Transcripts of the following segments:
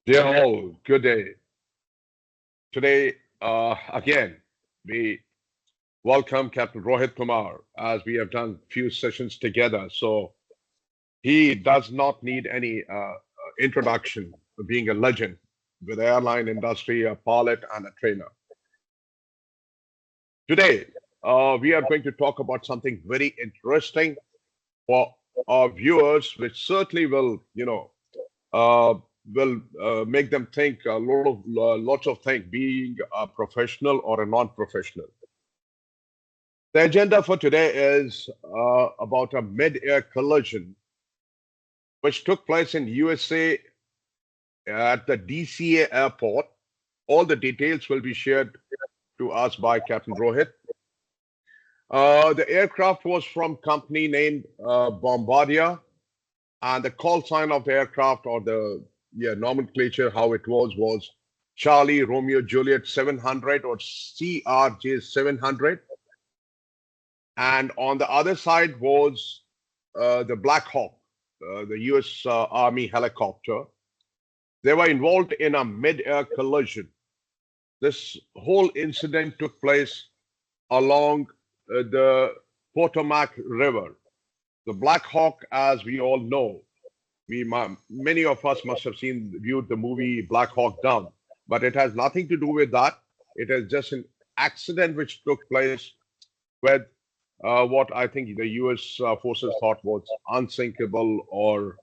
Dear all, good day. Today, again, we welcome Captain Rohit Kumar as we have done few sessions together. So he does not need any introduction, being a legend with the airline industry, a pilot and a trainer. Today, we are going to talk about something very interesting for our viewers, which certainly uh, will make them think lots of things, being a professional or a non-professional. The agenda for today is about a mid-air collision which took place in USA at the DCA airport. All the details will be shared to us by Captain Rohit. The aircraft was from company named Bombardier, and the call sign of the aircraft or the nomenclature how it was Charlie Romeo Juliet 700 or CRJ 700, and on the other side was the Black Hawk, the U.S. Army helicopter. They were involved in a mid-air collision. This whole incident took place along the Potomac River. The Black Hawk, as we all know, many of us must have viewed the movie Black Hawk Down, but it has nothing to do with that. It is just an accident which took place with what I think the U.S. Forces thought was unsinkable, or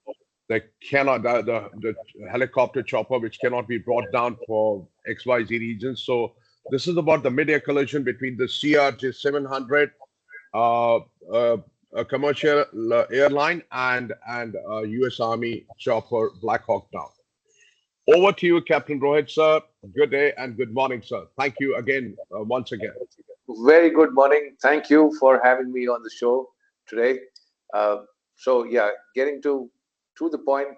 they cannot the helicopter chopper which cannot be brought down for XYZ reasons. So this is about the mid-air collision between the CRJ 700, uh, uh, a commercial airline, and U.S. Army chopper Black Hawk Down. Over to you, Captain Rohit, sir. Good day and good morning, sir. Thank you again, once again. Very good morning. Thank you for having me on the show today. So, getting to the point,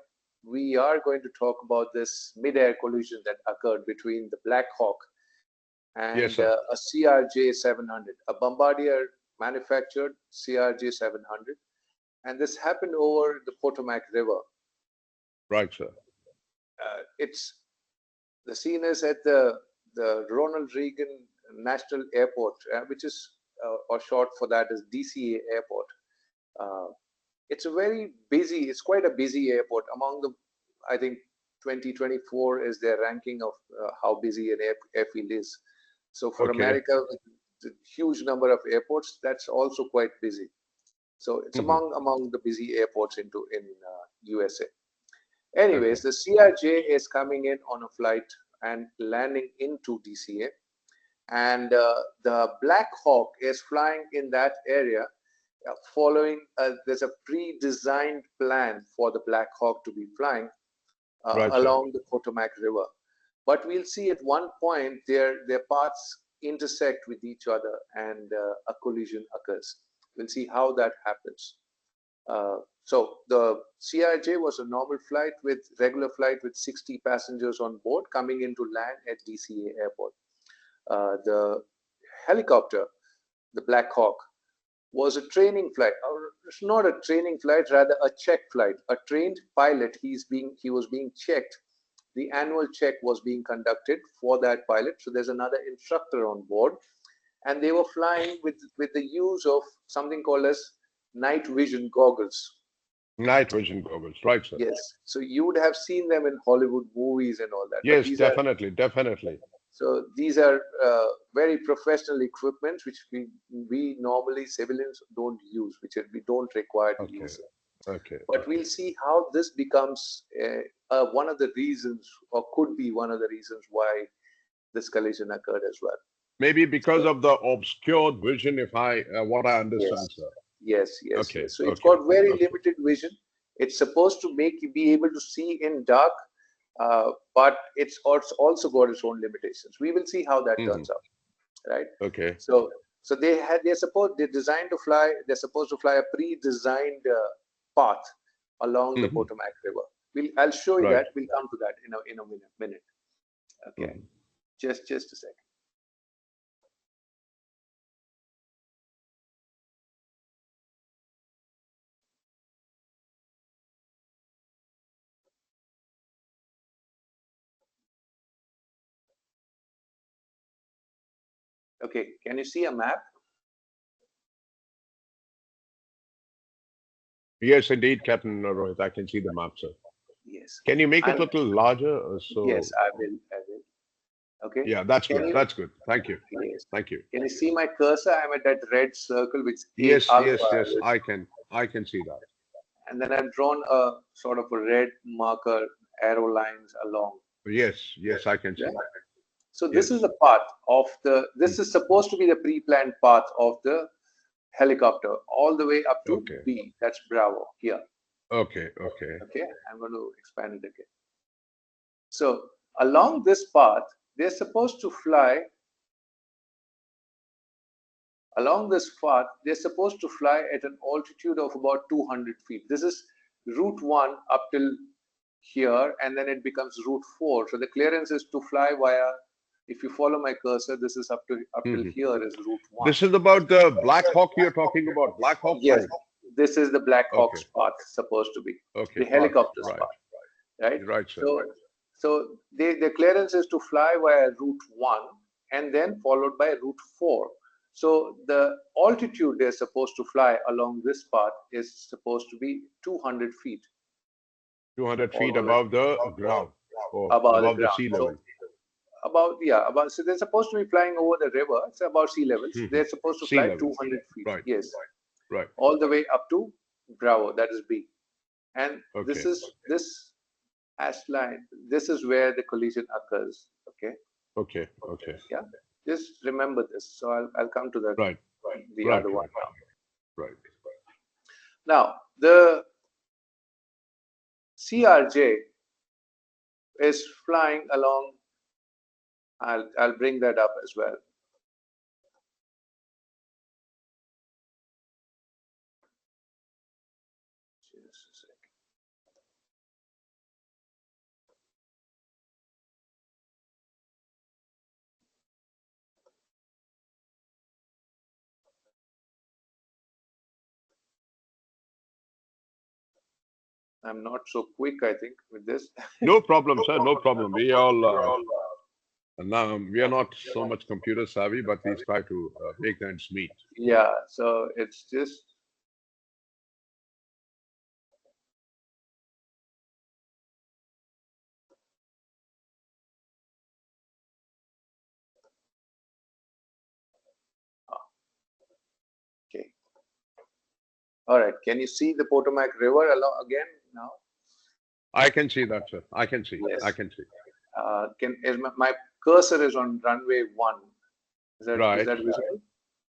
we are going to talk about this mid-air collision that occurred between the Black Hawk Yes, and sir. a CRJ 700, a Bombardier manufactured CRJ 700, and this happened over the Potomac River. Right, sir. It's the scene is at the Ronald Reagan National Airport, which is or short for that is DCA Airport. Uh, it's a very busy. It's quite a busy airport. Among the, I think 2024 is their ranking of how busy an airfield is. So for Okay. America, with the huge number of airports, that's also quite busy. So it's Hmm. among the busy airports in USA. Okay. Anyways, the CRJ is coming in on a flight and landing into DCA, and the Black Hawk is flying in that area. Following, there's a pre-designed plan for the Black Hawk to be flying Right, sir. along the Potomac River. But we'll see at one point their paths intersect with each other and a collision occurs. We'll see how that happens. So the CRJ was a normal flight with regular flight with 60 passengers on board coming into land at DCA airport. The helicopter, the Black Hawk, was a training flight, or it's not a training flight, rather a check flight. A trained pilot, he was being checked. The annual check was being conducted for that pilot. So there's another instructor on board, and they were flying with the use of something called as night vision goggles. Night vision goggles. Right, sir. Yes, so you would have seen them in Hollywood movies and all that, but Yes, definitely, definitely. these are very professional equipment which we normally civilians don't use, which we don't require to Okay, use it. okay, But okay. we'll see how this becomes one of the reasons, or could be one of the reasons why this collision occurred as well. Maybe because So, of the obscured vision, if I what I understand, yes, sir. yes. Okay, So it's okay, got very okay. limited vision. It's supposed to make you be able to see in dark, but it's also got its own limitations. We will see how that Hmm. turns out, right? Okay. So they're supposed to fly a pre-designed path along the Hmm. Potomac River. I'll show you Right. that. We'll come to that in a minute. Okay, Hmm. just a second. Okay, can you see a map? Yes, indeed, Captain Rohit. I can see the map, sir. Yes. Can you make it a I'm, little larger? yes, So, I will. I will. Okay. yeah, that's Can good. you? That's good. Thank you. Yes. Thank you. Can you see my cursor? I'm at that red circle, which A Yes, alpha, yes, yes. which, I can see that. and then I've drawn a sort of a red marker arrow lines along. Yes, yes, I can Yeah. see. So this is Yes. the path of the. Hmm. This is supposed to be the pre-planned path of the helicopter, all the way up to Okay. B. That's Bravo here. Okay. Okay. Okay. I'm going to expand it again. So along this path, they're supposed to fly. Along this path, they're supposed to fly at an altitude of about 200 feet. This is route 1 up till here, and then it becomes route 4. So the clearance is to fly via, if you follow my cursor, this is up till Hmm. here is route 1. This is about the Black Hawk you're talking about. Black Hawk Yes, flight. this is the Black Okay. Hawk's path supposed to be, Okay. the Path. helicopter's Right. path, right? Right, sir. So the clearance is to fly via route 1 and then followed by route 4. So the altitude they're supposed to fly along this path is supposed to be 200 feet 200 all feet the way above the ground or above the above the ground. sea So level. about so they're supposed to be flying over the river. It's about sea level. So Hmm. they're supposed to Sea fly level. 200 feet. Right. Yes, Right. all the way up to Bravo. That is B. And Okay. this hash line. This is where the collision occurs. Okay. Okay. Okay. Yeah. Just remember this. So I'll come to Right. the Right. other one Right. now. Right. Now the CRJ is flying along. I'll bring that up as well. Just a sec. I'm not so quick, I think, with this. No problem, sir. No problem. We all now we are not so much computer savvy, but we try to make the ends meet. Yeah. So it's just okay. All right. Can you see the Potomac River along again now? I can see that, sir. I can see. Yes. I can see. Can is my cursor is on runway 1. Is Right. that visible?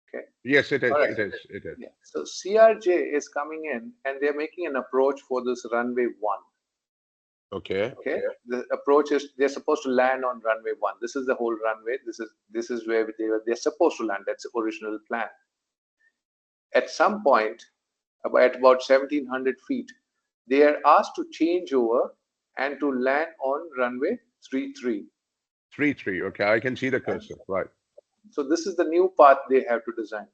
Okay. Yes, it All is. right. It is. It is. Yeah. So CRJ is coming in and they're making an approach for this runway 1. Okay. Okay. The approach is they're supposed to land on runway 1. This is the whole runway. This is where they're supposed to land. That's the original plan. At some point, at about 1700 feet, they are asked to change over and to land on runway 33. 3-3. Okay. I can see the cursor. Right. So this is the new path they have to design.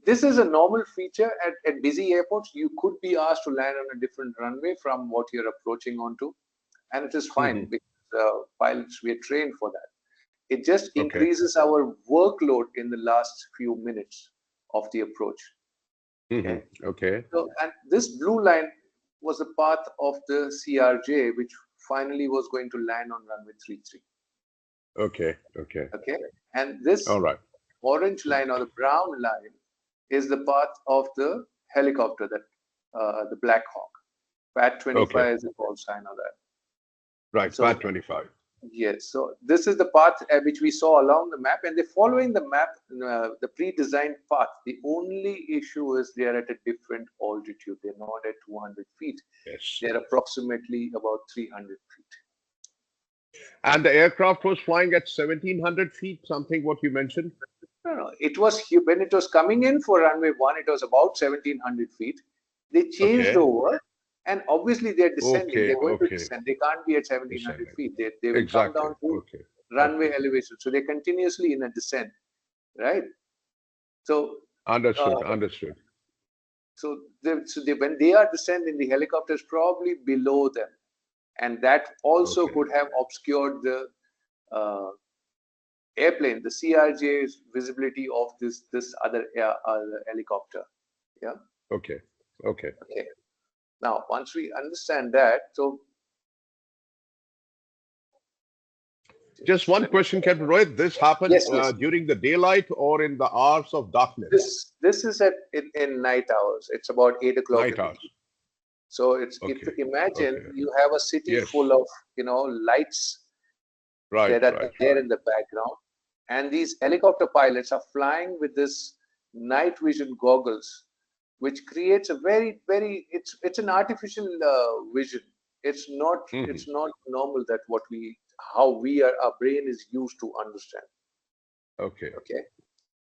This is a normal feature at busy airports. You could be asked to land on a different runway from what you're approaching onto, and it is fine Hmm. because pilots we are trained for that. It just Okay. increases our workload in the last few minutes of the approach. Hmm. Okay. Okay. So, and this blue line was the path of the CRJ, which finally was going to land on runway 33. Okay. Okay. Okay. And this All right. orange line or the brown line is the path of the helicopter, that the Black Hawk. PAT Okay. 25 is the call sign of that. Right. So Part 25. yes, so this is the path which we saw along the map, and they're following the map, the pre-designed path. The only issue is they are at a different altitude. They're not at 200 feet. Yes. They're approximately about 300 feet. And the aircraft was flying at 1700 feet, something what you mentioned. No, no, it was when it was coming in for runway 1, it was about 1700 feet. They changed Okay. over, and obviously they're descending. Okay. They're going to Okay. descend. They can't be at 1700 Descending. feet. They will come Exactly. down to Okay. runway Okay. elevation. So they're continuously in a descent, right? So, Understood. uh, Understood. when they are descending, the helicopter is probably below them, and that also Okay. could have obscured the uh, airplane, the CRJ's visibility of this other helicopter. Yeah. Okay. Okay. Okay. Now, once we understand that, so Just one let me, question, Captain Rohit. This happened yes, yes. during the daylight or in the hours of darkness? This is in night hours. It's about 8 o'clock Night in the hours. evening. So Okay. imagine Okay. you have a city Yes. full of lights Right. that are Right. there Right. in the background, and these helicopter pilots are flying with this night vision goggles, which creates a very it's an artificial vision. Hmm. It's not normal that what we how we are our brain is used to understand. Okay. Okay.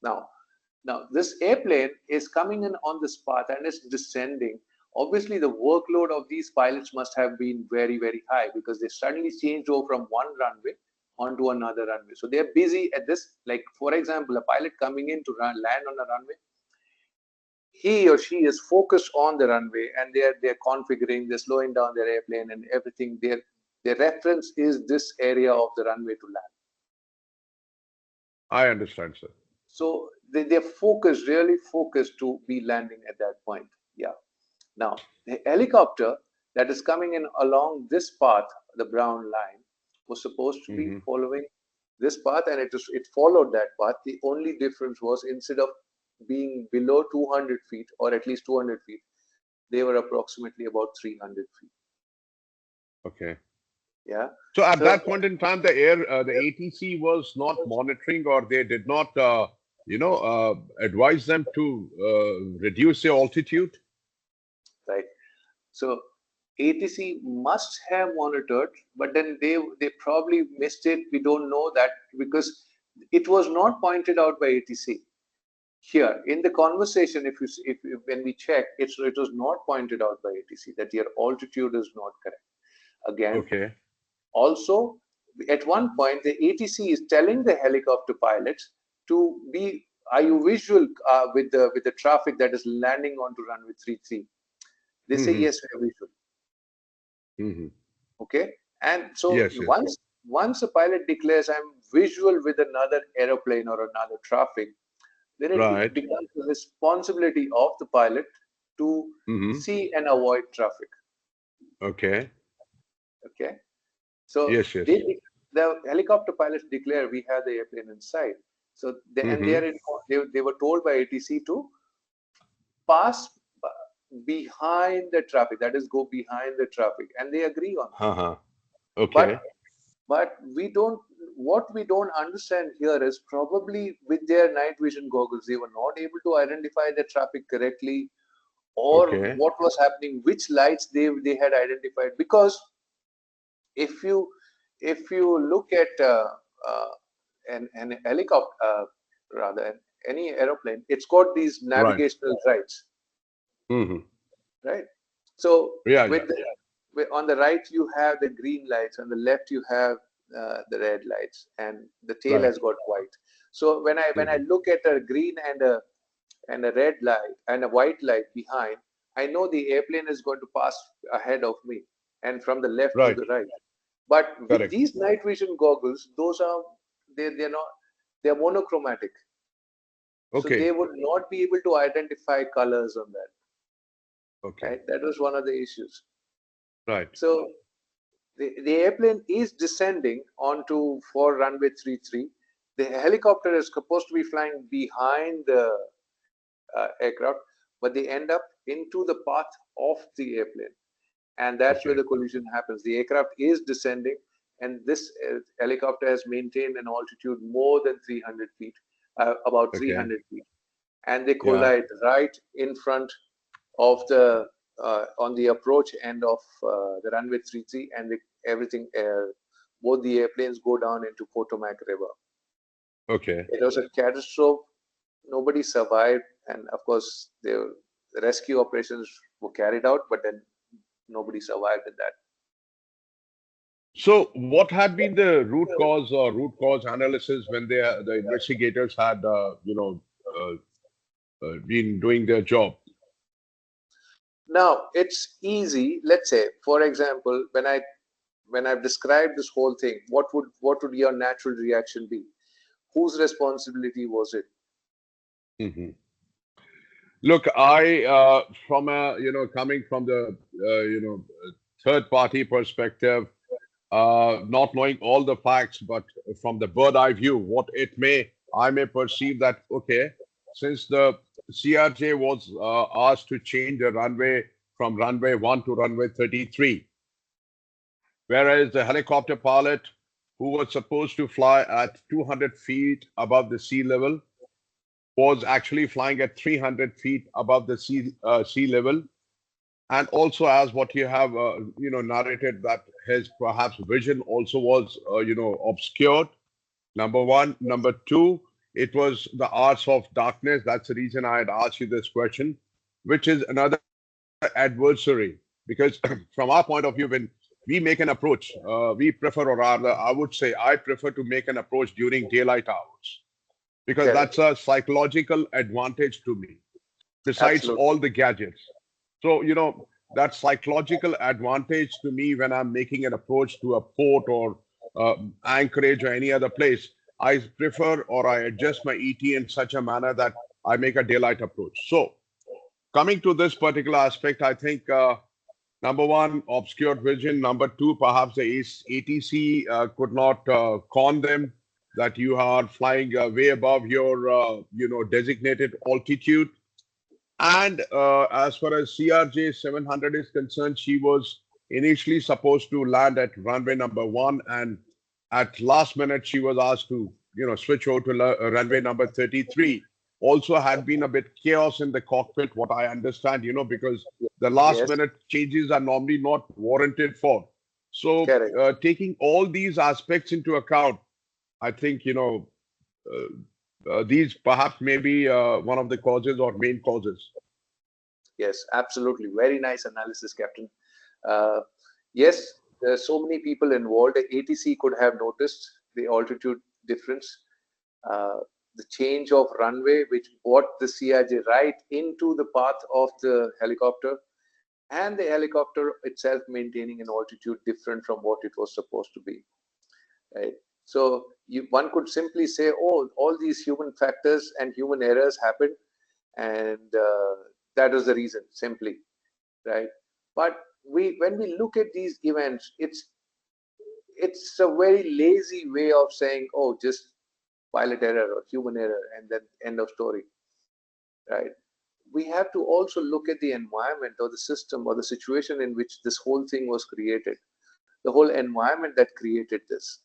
Now, this airplane is coming in on this path and it's descending. Obviously, the workload of these pilots must have been very high because they suddenly changed over from one runway onto another runway. So they're busy at this. Like, for example, a pilot coming in to land on a runway, he or she is focused on the runway and they're configuring, they're slowing down their airplane and everything. Their reference is this area of the runway to land. I understand, sir. So they're focused, really focused to be landing at that point. Yeah. Now, the helicopter that is coming in along this path, the brown line, was supposed to be Hmm. following this path, and it followed that path. The only difference was instead of being below 200 feet or at least 200 feet, they were approximately about 300 feet. Okay. Yeah. So at So that point in time, the ATC was not monitoring, or they did not, advise them to reduce their altitude. right. So ATC must have monitored, but then they probably missed it. We don't know that because it was not pointed out by ATC. Here in the conversation, if when we check, it was not pointed out by ATC that your altitude is not correct. Again, Okay. also at one point the ATC is telling the helicopter pilots to be, are you visual with the traffic that is landing onto runway 33? They say Hmm. yes, we are visual. Hmm. Okay, and so Yes. Yes. once a pilot declares I'm visual with another aeroplane or another traffic, then it Right. becomes the responsibility of the pilot to Hmm. see and avoid traffic. Okay. Okay, so Yes. Yes. the helicopter pilots declare we have the airplane in sight. So they Hmm. are they were told by ATC to pass behind the traffic. That is, go behind the traffic, and they agree on that. Uh-huh. But Okay. we don't, what we don't understand here is probably with their night vision goggles they were not able to identify the traffic correctly, or Okay. what was happening, which lights they had identified. Because if you look at uh, an helicopter, rather any aeroplane, it's got these Right. navigational lights, Hmm. right? So Yeah. with Yeah. on the right you have the green lights, on the left you have the red lights, and the tail Right. has got white. So when I Hmm. look at a green and a red light and a white light behind, I know the airplane is going to pass ahead of me and from the left to Right. the right. But with Correct. these night vision goggles, those are, they're not, they're monochromatic, so Okay. they would not be able to identify colors on that. Okay. Right, that was one of the issues. Right. So the airplane is descending onto for runway 33. The helicopter is supposed to be flying behind the aircraft, but they end up into the path of the airplane, and that's where Okay. the collision happens. The aircraft is descending, and this helicopter has maintained an altitude more than 300 feet, about Okay. 300 feet, and they Yeah. collide right in front of the on the approach end of the runway 33, and everything. Both the airplanes go down into Potomac River. Okay. It was a catastrophe. Nobody survived, and of course, the rescue operations were carried out, but then nobody survived in that. So, what had been the root cause or root cause analysis when the investigators had, been doing their job? Now it's easy. Let's say, for example, when I've described this whole thing, what would your natural reaction be? whose responsibility was it? Hmm. Look, I from a coming from the third party perspective, not knowing all the facts, but from the bird eye view, what it may I may perceive that okay, since the CRJ was asked to change the runway from runway 1 to runway 33, whereas the helicopter pilot who was supposed to fly at 200 feet above the sea level was actually flying at 300 feet above the sea level, and also as what you have narrated that his perhaps vision also was obscured. Number one. Number two, it was the arts of darkness. That's the reason I had asked you this question, which is another adversary. Because from our point of view, when we make an approach, we prefer, or rather I would say I prefer to make an approach during daylight hours, because Correct. that's a psychological advantage to me besides Absolutely. all the gadgets. So, that psychological advantage to me when I'm making an approach to a port or anchorage or any other place, I prefer or I adjust my ET in such a manner that I make a daylight approach. So, coming to this particular aspect, I think number one, obscured vision. Number two, perhaps the ATC could not con them that you are flying way above your, designated altitude. And as far as CRJ 700 is concerned, she was initially supposed to land at runway number 1, and at last minute she was asked to, switch over to runway number 33. Also had been a bit chaos in the cockpit, what I understand, because the last Yes. minute changes are normally not warranted for. So, Correct. taking all these aspects into account, I think, these perhaps may be one of the causes or main causes. Yes, absolutely. Very nice analysis, Captain. Uh, yes, there are so many people involved. The ATC could have noticed the altitude difference, uh, the change of runway, which brought the CRJ right into the path of the helicopter, and the helicopter itself maintaining an altitude different from what it was supposed to be. Right. So one could simply say, oh, all these human factors and human errors happened, and that was the reason, simply, right? But when we look at these events, it's a very lazy way of saying, oh, just pilot error or human error, and then end of story, right? We have to also look at the environment or the system or the situation in which this whole thing was created, the whole environment that created this.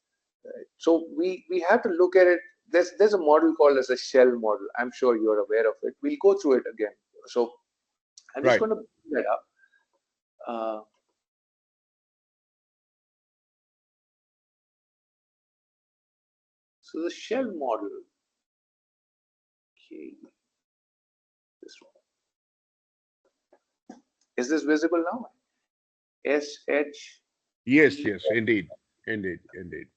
Right? So we have to look at it. There's a model called as a shell model. I'm sure you're aware of it. We'll go through it again. So I'm just Right. going to bring that up. Uh, so the shell model. Okay, this one. Is this visible now? SH. Yes, yes, indeed, indeed, indeed.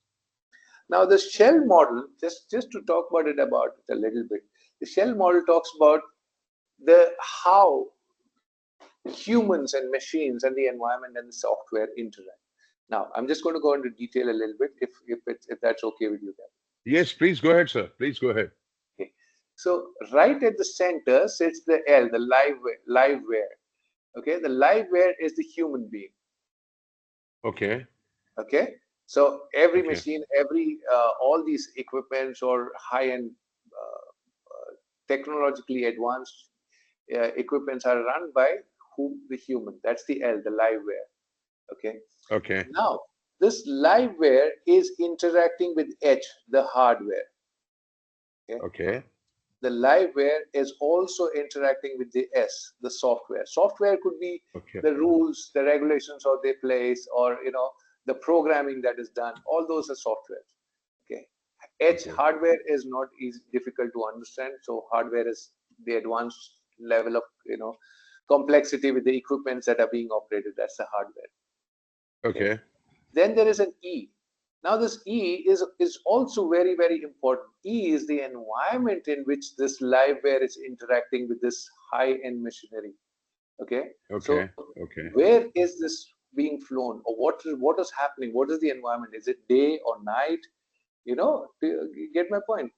Now the shell model, just to talk about it a little bit. The shell model talks about the how humans and machines and the environment and the software interact. Now, I'm just going to go into detail a little bit if that's okay with you guys. Yes, please go ahead, sir. Please go ahead. Okay. So right at the center sits the L, the liveware. Okay, the liveware is the human being. Okay, Okay, so every okay, machine, every all these equipments or high-end technologically advanced equipments are run by whom? The human. That's the L, the liveware. Okay. okay, Now, this liveware is interacting with H, the hardware. Okay. okay, The liveware is also interacting with the S, the software. Software could be okay, the rules, the regulations or they place, or the programming that is done. All those are software. Okay. H okay, hardware is not easy, difficult to understand. So hardware is the advanced level of complexity with the equipments that are being operated. That's the hardware. Okay. okay, Then there is an E. Now this E is also very, very important. E is the environment in which this liveware is interacting with this high-end machinery. Okay. So okay, okay, where is this being flown, or what is happening? What is the environment? Is it day or night? Do you get my point?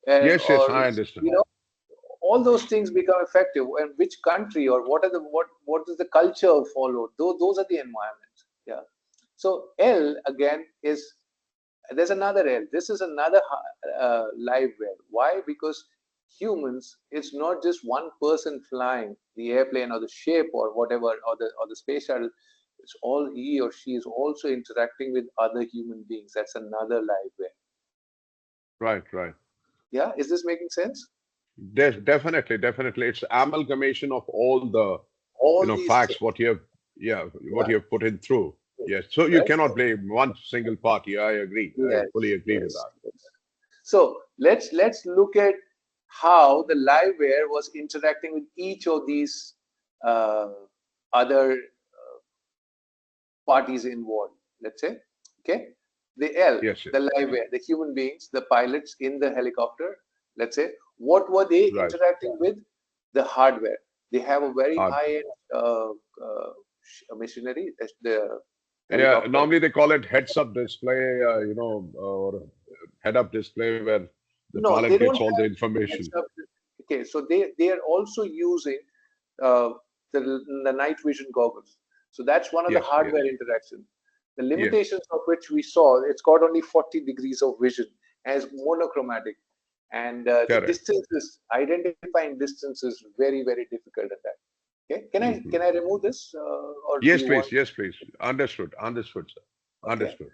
Yes, yes, or I understand. all those things become effective. And which country, or what is the culture followed? Those are the environments. Yeah. So L again is, there's another L. This is another live well. Why? Because humans, it's not just one person flying the airplane or the ship or whatever, or the space shuttle. It's all he or she is also interacting with other human beings. That's another live well. Right, right. Yeah, is this making sense? Definitely, definitely. It's amalgamation of all the, All these facts, things. what you have, yeah, what Yeah, you have put in through. Yes. So you right. cannot blame one single party. I agree. I Yes, fully agree with yes, that. yes. So let's look at how the liveware was interacting with each of these uh, other parties involved. Let's say, okay, the L, Yes, yes. the liveware, the human beings, the pilots in the helicopter. Let's say, what were they Right. interacting with? The hardware. They have a very Hard. high-end machinery. The Yeah, helicopter. normally they call it heads-up display, or head-up display where the No, they pilot don't gets all the have information. heads up. Okay, so they are also using uh, the the night vision goggles. So that's one of the Yes, yes, hardware interactions. The yes. limitations of which we saw, it's got only 40 degrees of vision as monochromatic, and the Correct. distances, identifying distances, very very difficult at that. Okay, can I Hmm. can I remove this, or do Yes, you want? please. Yes, please. Understood. Understood, sir. Okay, Understood.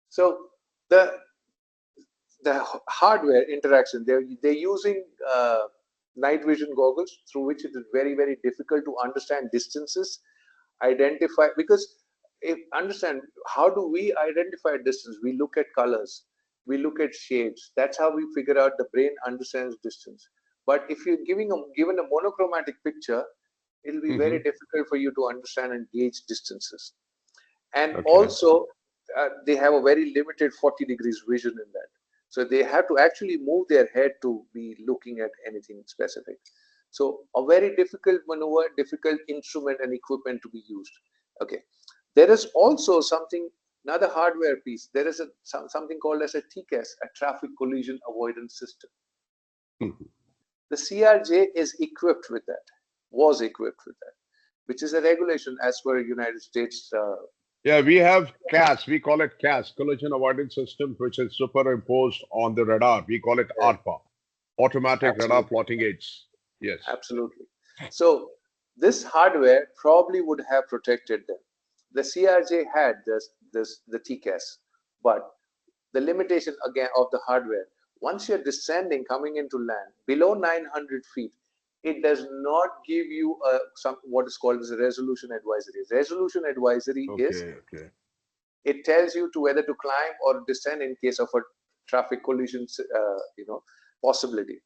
so the the hardware interaction, they're using night vision goggles through which it is very very difficult to understand distances, identify, because if understand, how do we identify distance? We look at colors, we look at shades. That's how we figure out, the brain understands distance. But if you're given a monochromatic picture, it'll be very Hmm. difficult for you to understand and gauge distances. And Okay. also they have a very limited 40 degrees vision in that, so they have to actually move their head to be looking at anything specific. So a very difficult maneuver, difficult instrument and equipment to be used. Okay, there is also something, another hardware piece. There is something called as a TCAS, a traffic collision avoidance system. Mhm. The CRJ is equipped with that, was equipped with that, which is a regulation as per United States. Yeah, we have CAS. We call it CAS, Collision Avoidance System, which is superimposed on the radar. We call it ARPA, Automatic Radar Absolutely. Plotting Aids. Yes. Absolutely. So this hardware probably would have protected them. The CRJ had this the TCAS, but the limitation again of the hardware. Once you're descending, coming into land below 900 feet, it does not give you a some what is called as a resolution advisory. Resolution advisory is, Okay, okay. it tells you to whether to climb or descend in case of a traffic collision, possibility.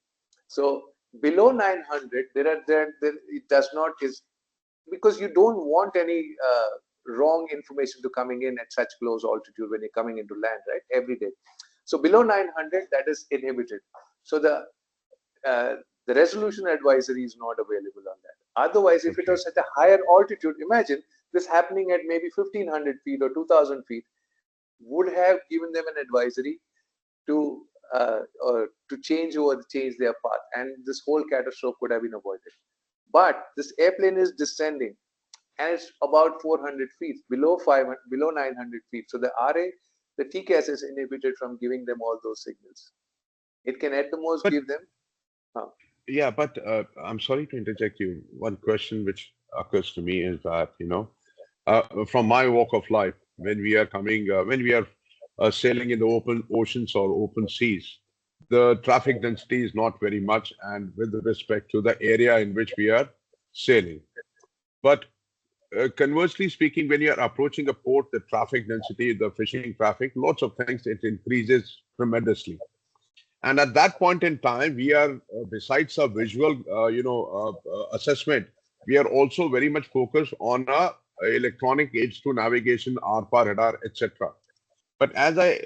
So below 900, there it does not is, because you don't want any wrong information to coming in at such close altitude when you're coming into land, right? Every day. So below 900, that is inhibited. So uh, the resolution advisory is not available on that. Otherwise, if it Okay. was at a higher altitude, imagine this happening at maybe 1500 feet or 2000 feet, would have given them an advisory to to change their path, and this whole catastrophe could have been avoided. But this airplane is descending, and it's about 400 feet below 500, below 900 feet. So the RA, the TCAS is inhibited from giving them all those signals. It can at the most But give them. Uh, yeah, but I'm sorry to interject you. One question which occurs to me is that, from my walk of life, when we are sailing in the open oceans or open seas, the traffic density is not very much, and with respect to the area in which we are sailing. But conversely speaking, when you are approaching a port, the traffic density, the fishing traffic, lots of things, it increases tremendously. And at that point in time, we are, besides a visual, assessment, we are also very much focused on electronic aids to navigation, ARPA, radar, etc. But as I,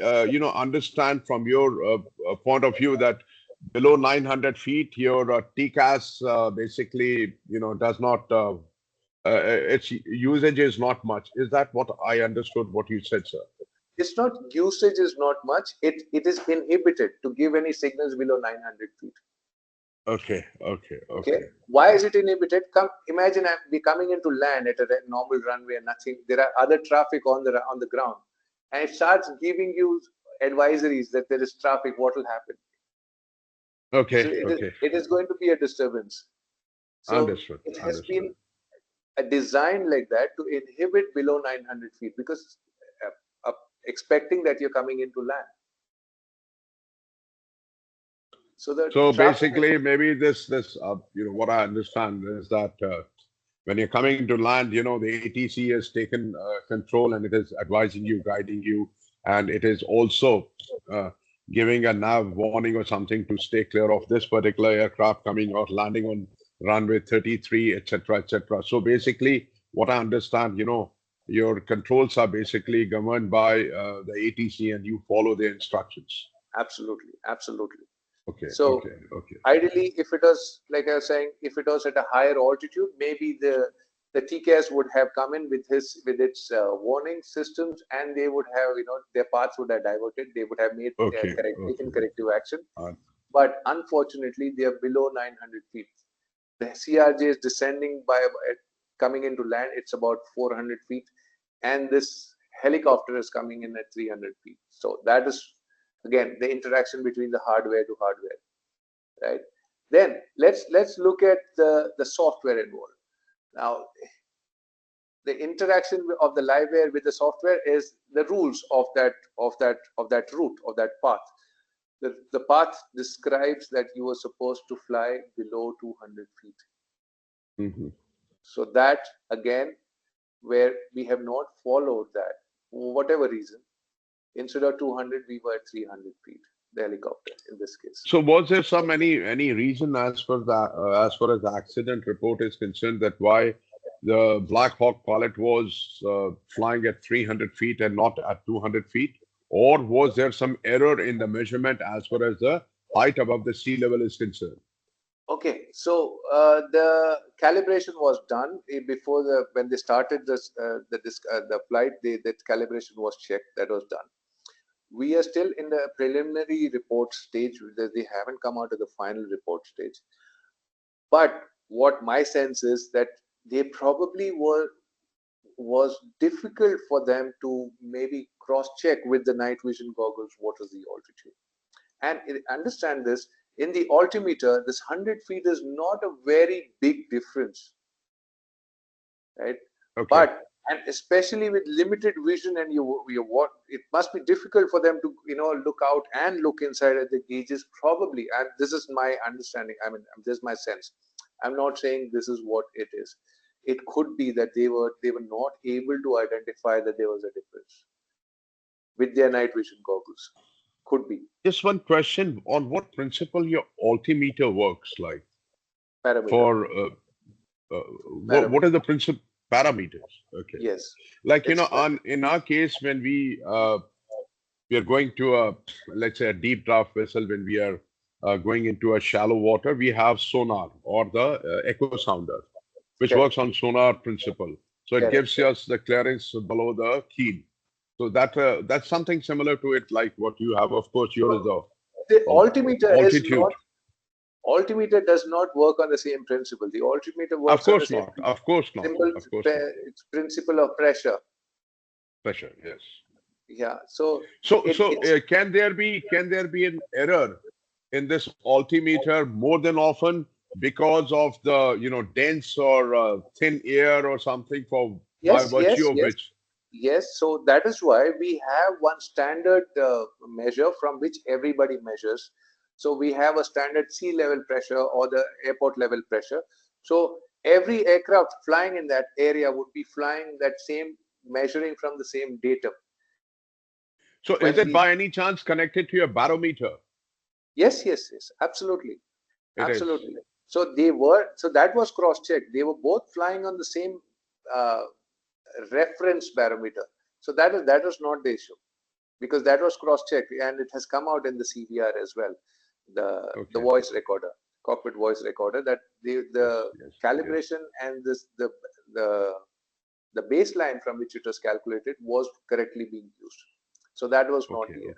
understand from your point of view that below 900 feet, your TCAS basically, does not, its usage is not much. Is that what I understood what you said, sir? it's not usage is not much. It is inhibited to give any signals below 900 feet. Okay, okay, Okay, okay. why is it inhibited? Come, imagine we coming into land at a normal runway and nothing. There are other traffic on the ground, and it starts giving you advisories that there is traffic. What will happen? So Okay, okay. it is going to be a disturbance. So Understood, it has understood. been designed like that to inhibit below 900 feet because expecting that you're coming into land. So the So traffic is basically, maybe what I understand is that when you're coming to land, the ATC has taken control and it is advising you, guiding you, and it is also uh, giving a nav warning or something to stay clear of this particular aircraft coming or landing on runway 33, etc., etc. So basically, what I understand, your controls are basically governed by the ATC and you follow the instructions. absolutely, absolutely. Okay, So okay, okay. ideally, if it was like I was saying, if it was at a higher altitude, maybe the TCAS would have come in with its warning systems, and they would have their paths would have diverted. They would have made Okay, taken okay. corrective action. Uh, But unfortunately, they are below 900 feet. The CRJ is descending coming into land. It's about 400 feet, and this helicopter is coming in at 300 feet. So that is again the interaction between the hardware to hardware, right? Then let's look at the software involved. Now, the interaction of the live air with the software is the rules of that route of that path. The path describes that you are supposed to fly below 200 feet. mhm. So that again, where we have not followed that for whatever reason, instead of 200, we were at 300 feet. The helicopter in this case. So was there any reason as far as the accident report is concerned that why the Black Hawk pilot was flying at 300 feet and not at 200 feet? Or was there some error in the measurement as far as the height above the sea level is concerned? Okay, so the calibration was done before when they started the flight. That calibration was checked. That was done. We are still in the preliminary report stage. They haven't come out of the final report stage. But what my sense is that they probably was difficult for them to maybe cross check with the night vision goggles what is the altitude. And understand this, in the altimeter, this 100 feet is not a very big difference, right? Okay. But and especially with limited vision and you what it must be difficult for them to look out and look inside at the gauges probably. And this is my understanding. I mean, this is my sense. I'm not saying this is what it is. It could be that they were not able to identify that there was a difference with their night vision goggles. Could be Just one question on what principle your altimeter works like parameter. for what are Parameter. the principal parameters? Okay. Yes, Like, it's on in our case, when we are going to let's say a deep draft vessel, when we are going into a shallow water, we have sonar or the echo sounder, which works correct. on sonar principle. So it Correct. gives us the clearance below the keel. So that's something similar to it, like what you have. Of course, yours is So the the uh, altimeter is altitude. not altimeter does not work on the same principle. The altimeter Of works on the course same not. Of course not. simple Of course not. principle of pressure. Pressure. Yes. Yeah. So So, it's can there be an error in this altimeter more than often because of the dense or thin air or something for by yes, virtue yes, of yes, which? yes. So that is why we have one standard measure from which everybody measures. So we have a standard sea level pressure or the airport level pressure. So every aircraft flying in that area would be flying that same measuring from the same datum. So, is When it we by any chance connected to your barometer? Yes, yes, yes, absolutely, It is. absolutely. So that was cross-checked. They were both flying on the same uh, reference barometer. So that was not the issue because that was cross-checked and it has come out in the CVR as well, the Okay. voice recorder, cockpit voice recorder, that Yes. the Yes. Yes. calibration and the the baseline from which it was calculated was correctly being used. So that was not Okay, the error.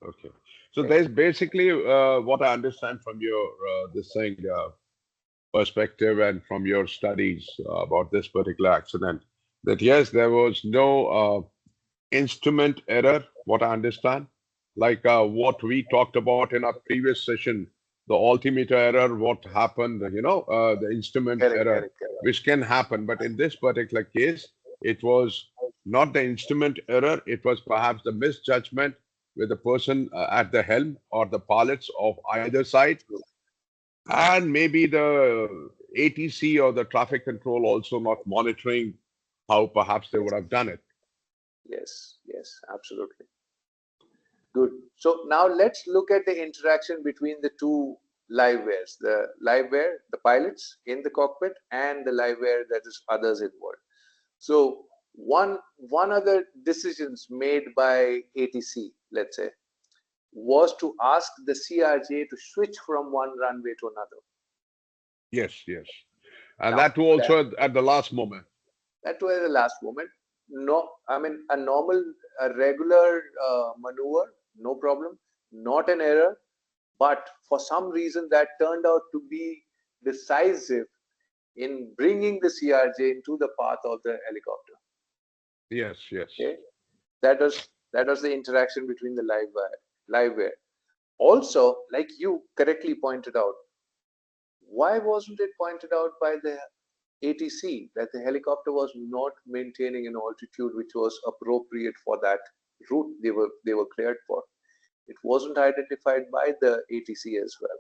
okay, okay. So Okay. there's basically what I understand from your this thing perspective and from your studies about this particular accident, that yes, there was no instrument error, what I understand, like what we talked about in our previous session, the altimeter error, what happened, the instrument Correct, error, correct, correct. which can happen. But in this particular case, it was not the instrument error, it was perhaps the misjudgment with the person at the helm or the pilots of either side, True. and maybe the ATC or the traffic control also not monitoring how perhaps they would have done it. Yes, yes, absolutely. Good. So now let's look at the interaction between the two livewires, the liveware, the pilots in the cockpit, and the liveware that is others involved. So one other decisions made by ATC, let's say, was to ask the CRJ to switch from one runway to another. Yes, yes. And Now that too that also at the last moment. that was the last moment. No, I mean a normal, a regular maneuver, no problem, not an error. But for some reason, that turned out to be decisive in bringing the CRJ into the path of the helicopter. Yes, yes. Okay, that was the interaction between the live wire. Also, like you correctly pointed out, why wasn't it pointed out by the ATC that the helicopter was not maintaining an altitude which was appropriate for that route they were cleared for? It wasn't identified by the ATC as well.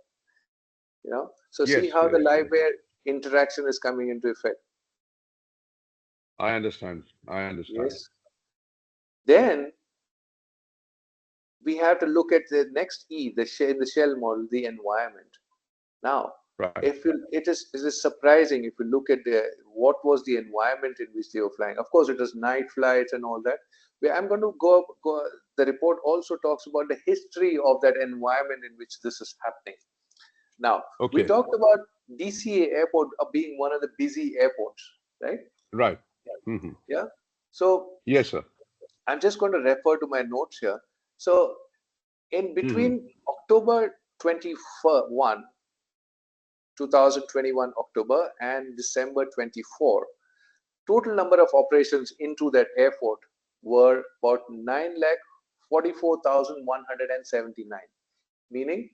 So see Yes, how the yes, live yes. wire interaction is coming into effect. I understand. I understand. Yes. Then we have to look at the next E, the shell model, the environment. Now, Right. if you, it is surprising if you look at what was the environment in which they were flying. Of course, it was night flights and all that. Where I'm going to go. The report also talks about the history of that environment in which this is happening. Now, we Okay. talked about DCA airport being one of the busy airports, right? Right. Hmm. Yeah. So Yes, sir. I'm just going to refer to my notes here. So in Hmm. between October 21, 2021 October and December 24, total number of operations into that airport were about 9,44,179, meaning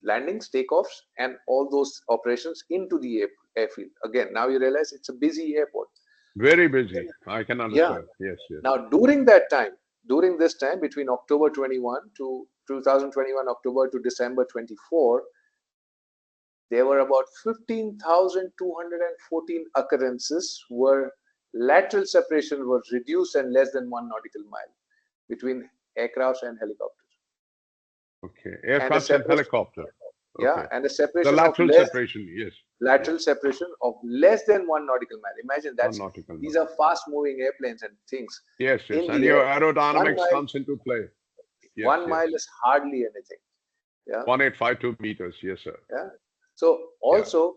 landings, takeoffs, and all those operations into the airfield. Again, now you realize it's a busy airport. Very busy. I can Yeah. understand. Yes, yes. Now, during this time, between October 21 to 2021 October to December 24, there were about 15,214 occurrences where lateral separation was reduced and less than 1 nautical mile between aircrafts and helicopters. Okay. And a Aircrafts and separation, helicopter. yeah, Okay. and a The separation of lateral less separation. Yes. Yes. lateral separation of less than 1 nautical mile. Imagine One that's nautical these mile. are fast moving airplanes and things Yes, yes. in And the your air. one aerodynamics mile comes into play. Yes, one yes. mile is hardly anything. Yeah. 1852 meters. Yes, sir. Yeah. So Yeah. also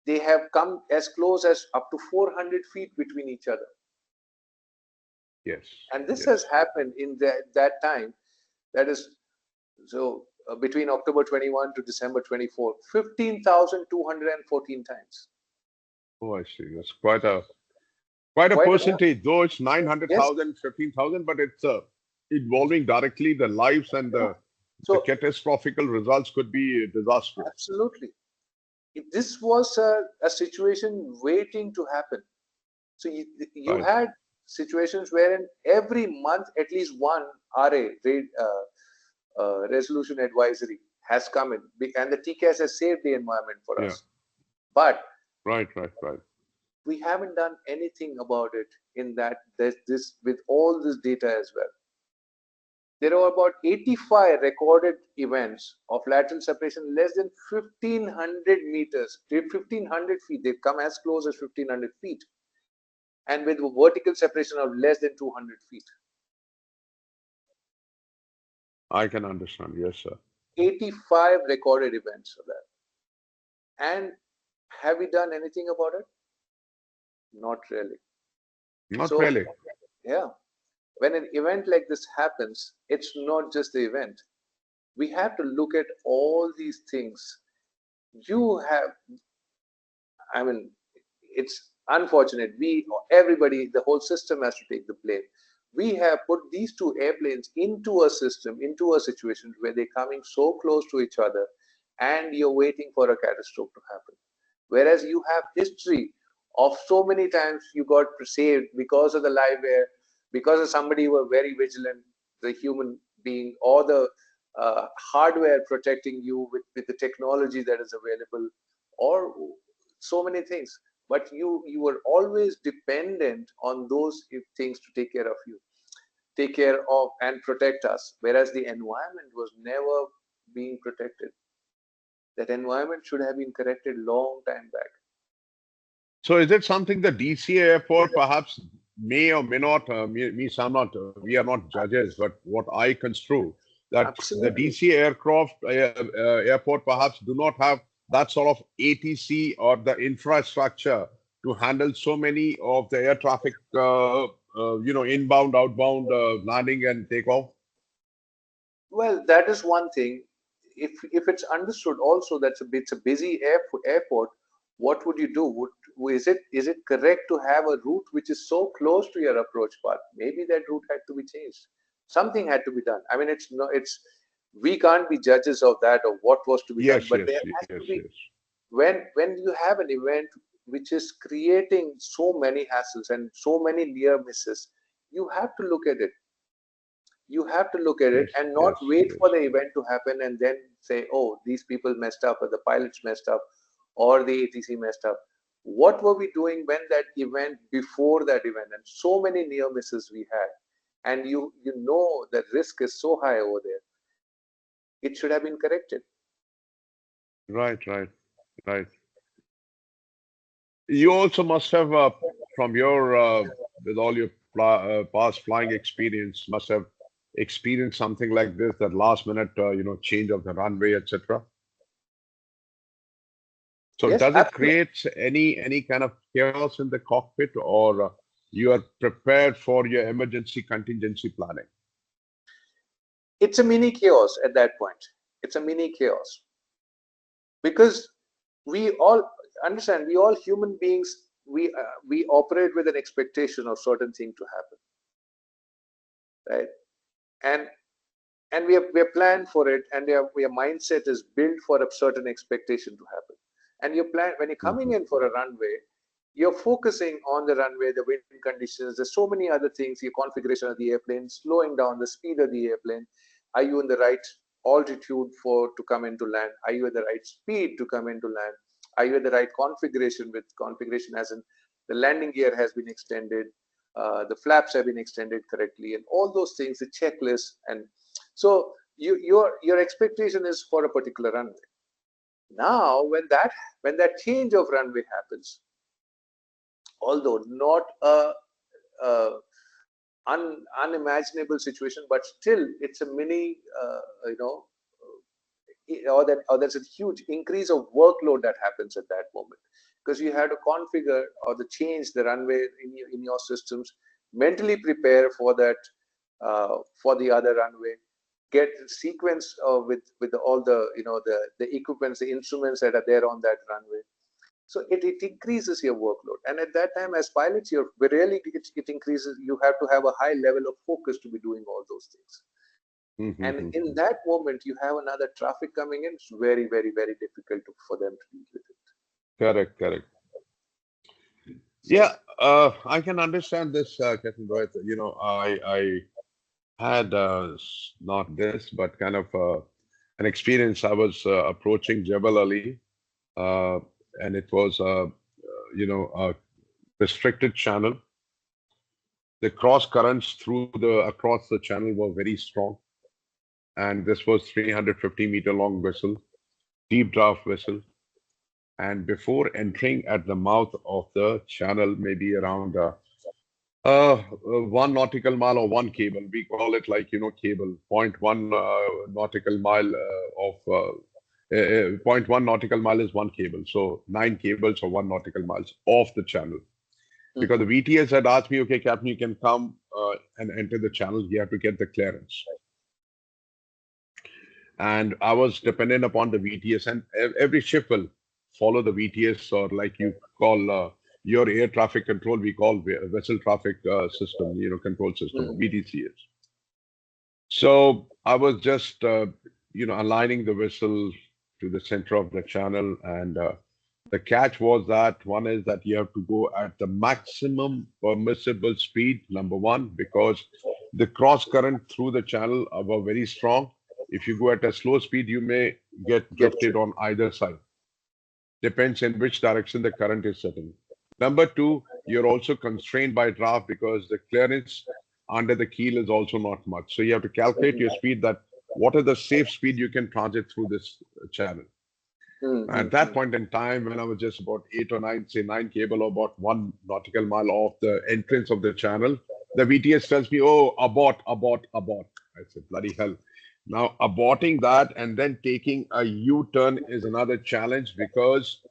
they have come as close as up to 400 feet between each other. Yes. And this Yes. has happened in that time. That is, so between October 21 to December 24, 15,214 times. Oh, I see. That's quite a Quite a bit. percentage, though it's Yes. 900,000, 15,000, but it's involving directly the lives and Yeah. the So catastrophic results could be disastrous. absolutely, this was a situation waiting to happen. So you Right. had situations wherein every month at least one RA, resolution advisory, has come in, and the TCAS has saved the environment for Yeah. us. But Right, right, right. we haven't done anything about it in that this with all this data as well. There are about 85 recorded events of lateral separation less than 1,500 meters, 1,500 feet. They come as close as 1,500 feet, and with vertical separation of less than 200 feet. I can understand. Yes, sir. 85 recorded events of that. And have we done anything about it? Not really. Not So, really. yeah. when an event like this happens, it's not just the event. We have to look at all these things. You have, I mean, it's unfortunate. Everybody, the whole system has to take the blame. We have put these two airplanes into a system, into a situation where they're coming so close to each other, and you're waiting for a catastrophe to happen. Whereas you have history of so many times you got saved because of the live air, because of somebody who were very vigilant, the human being, or the hardware protecting you with the technology that is available, or so many things. But you were always dependent on those things to take care of you, take care of and protect us. Whereas the environment was never being protected. That environment should have been corrected long time back. So is it something the DCA airport perhaps may or may not, means I'm not, we are not judges, but what I construe that the Absolutely. DCA aircraft airport perhaps do not have that sort of ATC or the infrastructure to handle so many of the air traffic, inbound, outbound, landing and takeoff. Well, that is one thing. If it's understood also that it's a busy airport, what would you do? Is it correct to have a route which is so close to your approach path? Maybe that route had to be changed. Something had to be done. I mean, it's no, it's we can't be judges of that or what was to be done, Yes, but yes, there has yes, to be yes. when you have an event which is creating so many hassles and so many near misses, you have to look at it. You have to look at it Yes, and not yes, wait yes. for the event to happen and then say, oh, these people messed up, or the pilots messed up, or the ATC messed up. What were we doing when that event, before that event? And so many near misses we had. And you know the risk is so high over there. It should have been corrected. Right, right, right. You also must have, from your, with all your past flying experience, must have experienced something like this, that last minute, change of the runway, etc. So Yes, does it absolutely. create any kind of chaos in the cockpit, or you are prepared for your emergency contingency planning? It's a mini chaos at that point. It's a mini chaos because we all understand, we all human beings, we operate with an expectation of certain thing to happen, right? And we are planned for it, and your mindset is built for a certain expectation to happen. And you plan when you're coming Mhm. in for a runway, you're focusing on the runway, the wind conditions. There's so many other things, your configuration of the airplane, slowing down the speed of the airplane. Are you in the right altitude for to come into land? Are you at the right speed to come into land? Are you at the right configuration? With configuration as in the landing gear has been extended, the flaps have been extended correctly, and all those things, the checklist. And so your expectation is for a particular runway. Now, when that change of runway happens, although not a unimaginable situation, but still it's a mini, you know, or there's a huge increase of workload that happens at that moment, because you have to configure or the change the runway in your systems, mentally prepare for that, for the other runway, get sequence with all the the equipments, the instruments that are there on that runway. So it increases your workload, and at that time as pilots you're really, it increases. You have to have a high level of focus to be doing all those things. And in Mhm. that moment you have another traffic coming in. It's very, very, very difficult for them to deal with it. Correct, correct. So Yeah, I can understand this, Captain Rohit. I had not this, but kind of an experience. I was approaching Jebel Ali, uh, and it was a restricted channel. The cross currents through the across the channel were very strong, and this was 350-meter long vessel, deep draft vessel. And before entering at the mouth of the channel, maybe around 1 nautical mile or one cable, we call it like cable, point one nautical mile of point one nautical mile is one cable, so nine cables or 1 nautical miles off the channel. because the VTS had asked me, okay, Captain, you can come and enter the channel. You have to get the clearance. And I was dependent upon the VTS, and every ship will follow the VTS, or like you call your air traffic control, we call vessel traffic system, control system, VTCS. So I was just, aligning the vessel to the center of the channel, and the catch was that one is that you have to go at the maximum permissible speed, number one, because the cross current through the channel were very strong. If you go at a slow speed, you may get drifted on either side. Depends in which direction the current is setting. Number two, you're also constrained by draft because the clearance under the keel is also not much. So you have to calculate your speed, that what is the safe speed you can transit through this channel. At that point in time, when I was just about 8 or 9, say 9 cable or about 1 nautical mile off the entrance of the channel, the VTS tells me, oh, abort, abort, abort. I said, bloody hell. Now, aborting that and then taking a U-turn is another challenge, because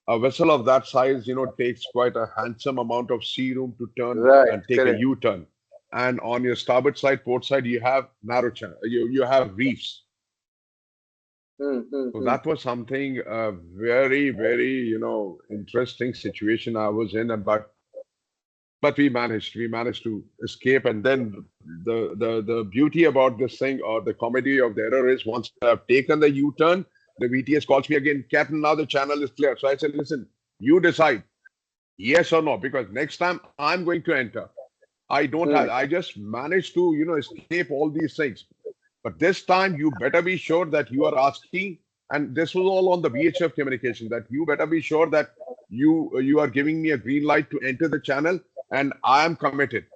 a vessel of that size, takes quite a handsome amount of sea room to turn and take a U-turn. And on your starboard side, port side, you have narrow channel, you have reefs. So that was something very, very, interesting situation I was in, but we managed to escape. And then the beauty about this thing, or the comedy of the error, is once I've taken the U-turn, the VTS calls me again, Captain, now the channel is clear. So I said, listen, you decide, yes or no, because next time I'm going to enter. I just managed to, escape all these things. But this time you better be sure that you are asking, and this was all on the VHF communication, that you better be sure that you are giving me a green light to enter the channel, and I am committed.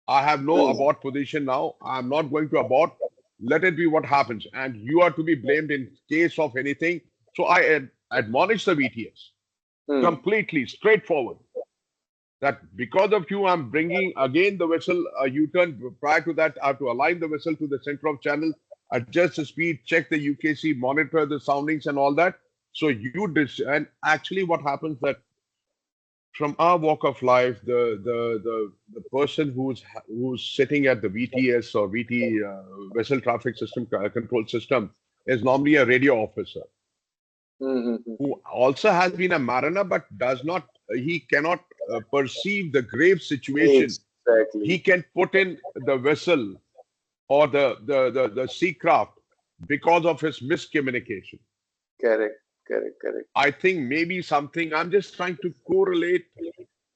I have no abort position now. I'm not going to abort. Let it be what happens, and you are to be blamed in case of anything. So I admonish the VTS completely straightforward, that because of you, I'm bringing again the vessel U-turn. Prior to that, I have to align the vessel to the center of channel, adjust the speed, check the UKC, monitor the soundings and all that. So and actually what happens that from our walk of life, the person who's sitting at the VTS or VT vessel traffic system control system is normally a radio officer who also has been a mariner, but he cannot perceive the grave situation. He can put in the vessel or the sea craft because of his miscommunication. Correct. I think maybe something, I'm just trying to correlate,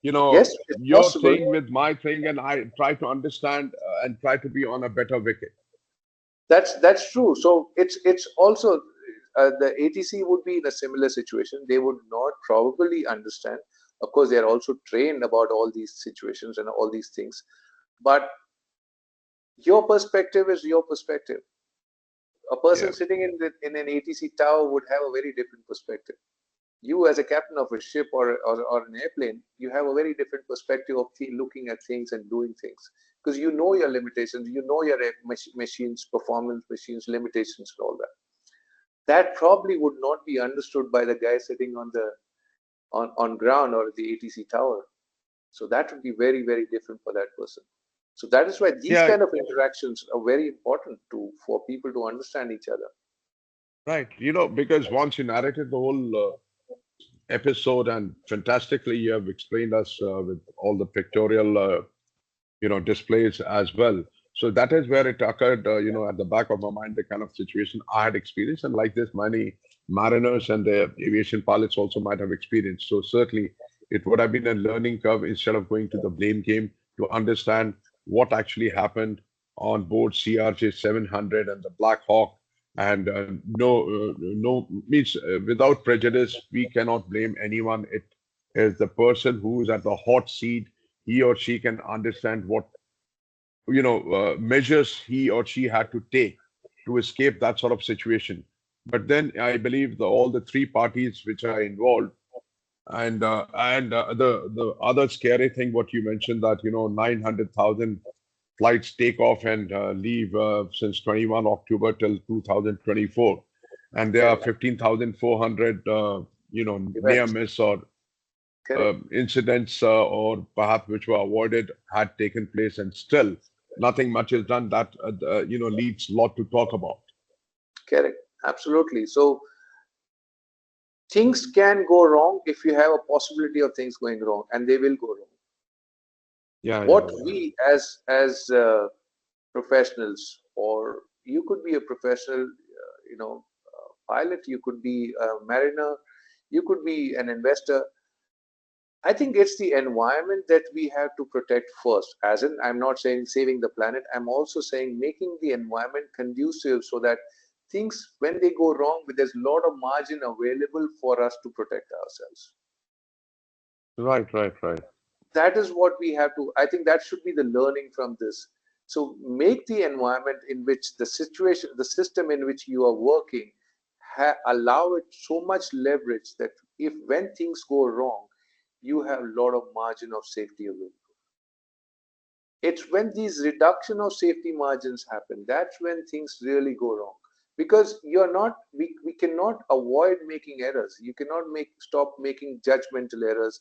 Yes, it's your possible. thing with my thing, and I try to understand and try to be on a better wicket. That's true. So it's also the ATC would be in a similar situation. They would not probably understand. Of course, they are also trained about all these situations and all these things. But your perspective is your perspective. A person sitting in an ATC tower would have a very different perspective. You, as a captain of a ship or an airplane, you have a very different perspective of looking at things and doing things, because you know your limitations, you know your machines, performance machines, limitations, and all that. That probably would not be understood by the guy sitting on ground or the ATC tower. So that would be very, very different for that person. So that is why these kind of interactions are very important for people to understand each other. Right. Because once you narrated the whole episode, and fantastically you have explained us with all the pictorial, displays as well. So that is where it occurred, at the back of my mind, the kind of situation I had experienced. And like this, many mariners and the aviation pilots also might have experienced. So certainly it would have been a learning curve instead of going to the blame game to understand what actually happened on board CRJ 700 and the Black Hawk. And no means without prejudice, we cannot blame anyone. It is the person who is at the hot seat. He or she can understand what measures he or she had to take to escape that sort of situation. But then I believe all the three parties which are involved, and the other scary thing what you mentioned, that 900,000 flights take off and leave since 21 October till 2024, and there are 15,400 near miss or Correct. incidents or perhaps which were avoided had taken place, and still nothing much is done. That leads a lot to talk about. Correct. Absolutely. So things can go wrong if you have a possibility of things going wrong, and they will go wrong. Yeah, yeah, What yeah. we as professionals, or you could be a professional, pilot, you could be a mariner, you could be an investor. I think it's the environment that we have to protect first. As in, I'm not saying saving the planet, I'm also saying making the environment conducive so that things, when they go wrong, there's a lot of margin available for us to protect ourselves. Right, right, right. That is what we have to, I think that should be the learning from this. So make the environment in which the situation, the system in which you are working, allow it so much leverage that if when things go wrong, you have a lot of margin of safety available. It's when these reduction of safety margins happen, that's when things really go wrong. Because you're not, we cannot avoid making errors. You cannot stop making judgmental errors,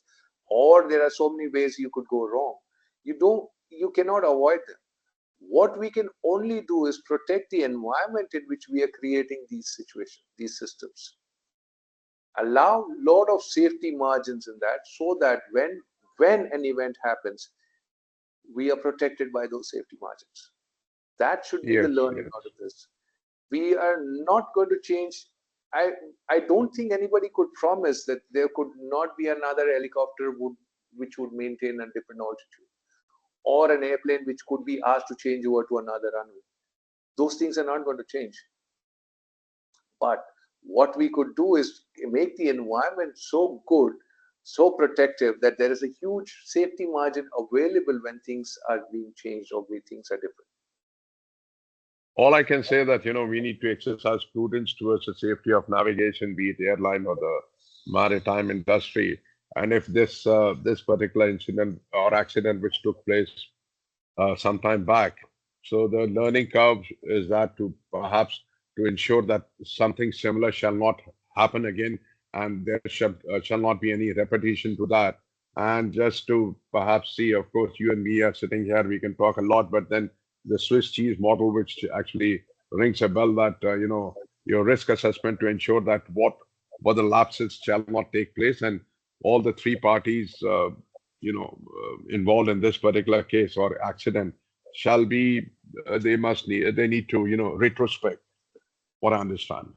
or there are so many ways you could go wrong. You cannot avoid them. What we can only do is protect the environment in which we are creating these situations, these systems. Allow a lot of safety margins in that, so that when an event happens, we are protected by those safety margins. That should be the Yes, learning yes. out of this. We are not going to change. I I don't think anybody could promise that there could not be another helicopter which would maintain a different altitude, or an airplane which could be asked to change over to another runway. Those things are not going to change. But what we could do is make the environment so good, so protective, that there is a huge safety margin available when things are being changed or when things are different. All I can say that, we need to exercise prudence towards the safety of navigation, be it airline or the maritime industry. And if this particular incident or accident which took place some time back, so the learning curve is that to perhaps to ensure that something similar shall not happen again, and there shall not be any repetition to that. And just to perhaps see, of course, you and me are sitting here, we can talk a lot, but then the Swiss cheese model, which actually rings a bell, that your risk assessment to ensure that what the lapses shall not take place, and all the three parties involved in this particular case or accident shall be they need to retrospect, what I understand.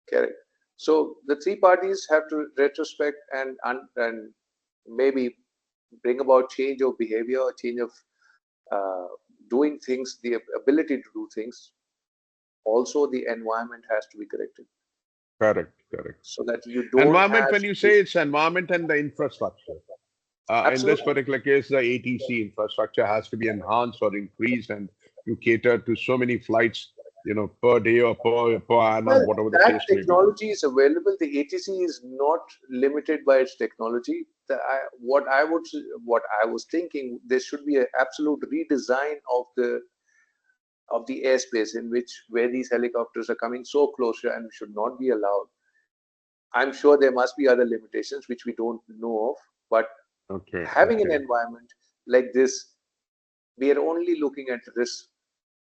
Correct. So the three parties have to retrospect and maybe bring about change of behavior, change of uh, doing things, the ability to do things. Also, the environment has to be corrected Correct, correct. so that you don't Environment, have when you say this. it's environment and the infrastructure, in this Absolutely. particular case, the ATC infrastructure has to be enhanced or increased and to cater to so many flights, per day or per annum, Well, whatever the that case may be. technology is available. The ATC is not limited by its technology. What I was thinking, there should be an absolute redesign of the airspace in which where these helicopters are coming so close and should not be allowed. I'm sure there must be other limitations which we don't know of, but Okay, having an okay. environment like this, we are only looking at risk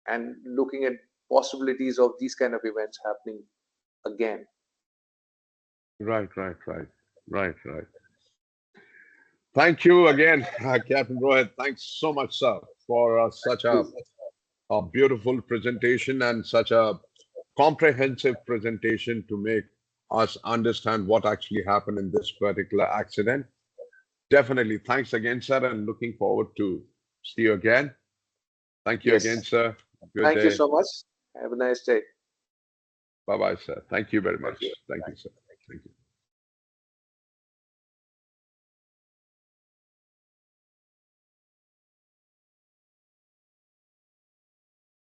and looking at possibilities of these kind of events happening again. Right, right, right, right, right. Thank you again, Captain Rohit. Thanks so much, sir, for such a beautiful presentation and such a comprehensive presentation to make us understand what actually happened in this particular accident. Definitely. Thanks again, sir, and looking forward to see you again. Thank you again, Yes. sir. Good Thank you day. so much. Have a nice day. Bye bye, sir. Thank you very Thank you. much. Thank you, sir.